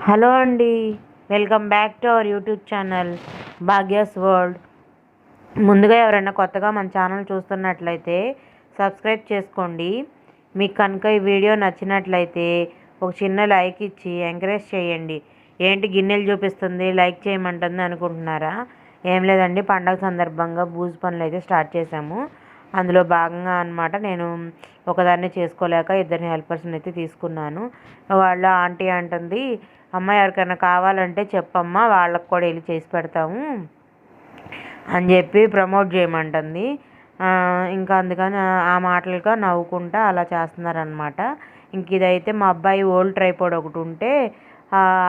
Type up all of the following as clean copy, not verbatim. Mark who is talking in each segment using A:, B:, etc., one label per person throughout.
A: Hello అండి. Welcome back to our YouTube channel Bhagyas world. ముందుగా ఎవరైనా కొత్తగా మన ఛానల్ చూస్తున్నట్లయితే సబ్స్క్రైబ్ చేసుకోండి. మీకు కనుక ఈ వీడియో నచ్చినట్లయితే ఒక చిన్న లైక్ ఇచ్చి ఎంకరేజ్ చేయండి. ఏంటి గిన్నెలు చూపిస్తుంది లైక్ చేయమంటుంది అనుకుంటున్నారా? ఏం లేదండి, పండగ సందర్భంగా బూజు పనులు అయితే స్టార్ట్ చేశాము. అందులో భాగంగా అనమాట. నేను ఒకదాన్ని చేసుకోలేక ఇద్దరిని హెల్పర్స్ని అయితే తీసుకున్నాను. వాళ్ళ ఆంటీ అంటుంది, అమ్మ ఎవరికైనా కావాలంటే చెప్పమ్మా, వాళ్ళకి కూడా వెళ్ళి చేసి పెడతాము అని చెప్పి ప్రమోట్ చేయమంటుంది. ఇంకా అందుకని ఆ మాటలుగా నవ్వుకుంటా అలా చేస్తున్నారనమాట. ఇంక ఇదైతే మా అబ్బాయి ఓల్డ్ ట్రైపోడ్ ఒకటి ఉంటే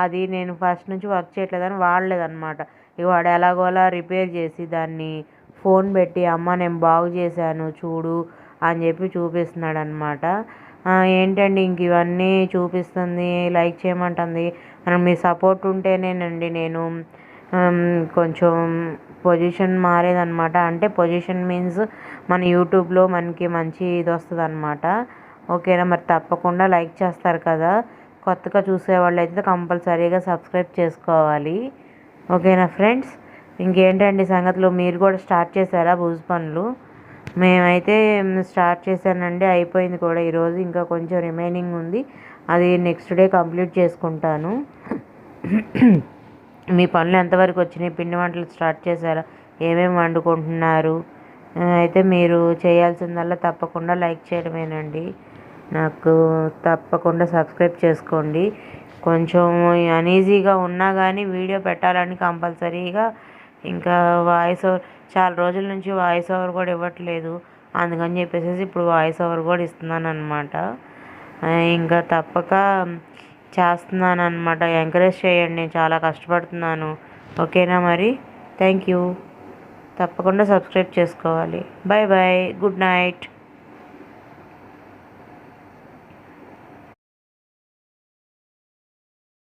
A: అది నేను ఫస్ట్ నుంచి వర్క్ చేయట్లేదని వాడలేదన్నమాట. ఇక వాడు ఎలాగోలా రిపేర్ చేసి దాన్ని ఫోన్ పెట్టి, అమ్మ నేను బాగు చేశాను చూడు అని చెప్పి చూపిస్తున్నాడు అనమాట. ఏంటండి ఇంక ఇవన్నీ చూపిస్తుంది, లైక్ చేయమంటుంది. మనం మీ సపోర్ట్ ఉంటేనేనండి నేను కొంచెం పొజిషన్ మారేదనమాట. అంటే పొజిషన్ మీన్స్ మన యూట్యూబ్లో మనకి మంచి ఇది వస్తుంది అనమాట. ఓకేనా? మరి తప్పకుండా లైక్ చేస్తారు కదా. కొత్తగా చూసేవాళ్ళు అయితే కంపల్సరీగా సబ్స్క్రైబ్ చేసుకోవాలి. ఓకేనా ఫ్రెండ్స్? ఇంకేంటండి సంగతులు? మీరు కూడా స్టార్ట్ చేశారా బూజు పనులు? మేమైతే స్టార్ట్ చేశానండి, అయిపోయింది కూడా ఈరోజు. ఇంకా కొంచెం రిమైనింగ్ ఉంది, అది నెక్స్ట్ డే కంప్లీట్ చేసుకుంటాను. మీ పనులు ఎంతవరకు వచ్చినాయి? పిండి వంటలు స్టార్ట్ చేశారా? ఏమేమి వండుకుంటున్నారు? అయితే మీరు చేయాల్సిందల్లా తప్పకుండా లైక్ చేయడమేనండి. నాకు తప్పకుండా సబ్స్క్రైబ్ చేసుకోండి. కొంచెం అన్ఈజీగా ఉన్నా కానీ వీడియో పెట్టాలని కంపల్సరీగా. ఇంకా వాయిస్ ఓవర్ చాలా రోజుల నుంచి వాయిస్ ఓవర్ కూడా ఇవ్వట్లేదు, అందుకని చెప్పేసి ఇప్పుడు వాయిస్ ఓవర్ కూడా ఇస్తున్నాను అనమాట. ఇంకా తప్పక చేస్తున్నాను అనమాట. ఎంకరేజ్ చేయండి, నేను చాలా కష్టపడుతున్నాను. ఓకేనా? మరి థ్యాంక్ యూ. తప్పకుండా సబ్స్క్రైబ్ చేసుకోవాలి. Bye bye, good night.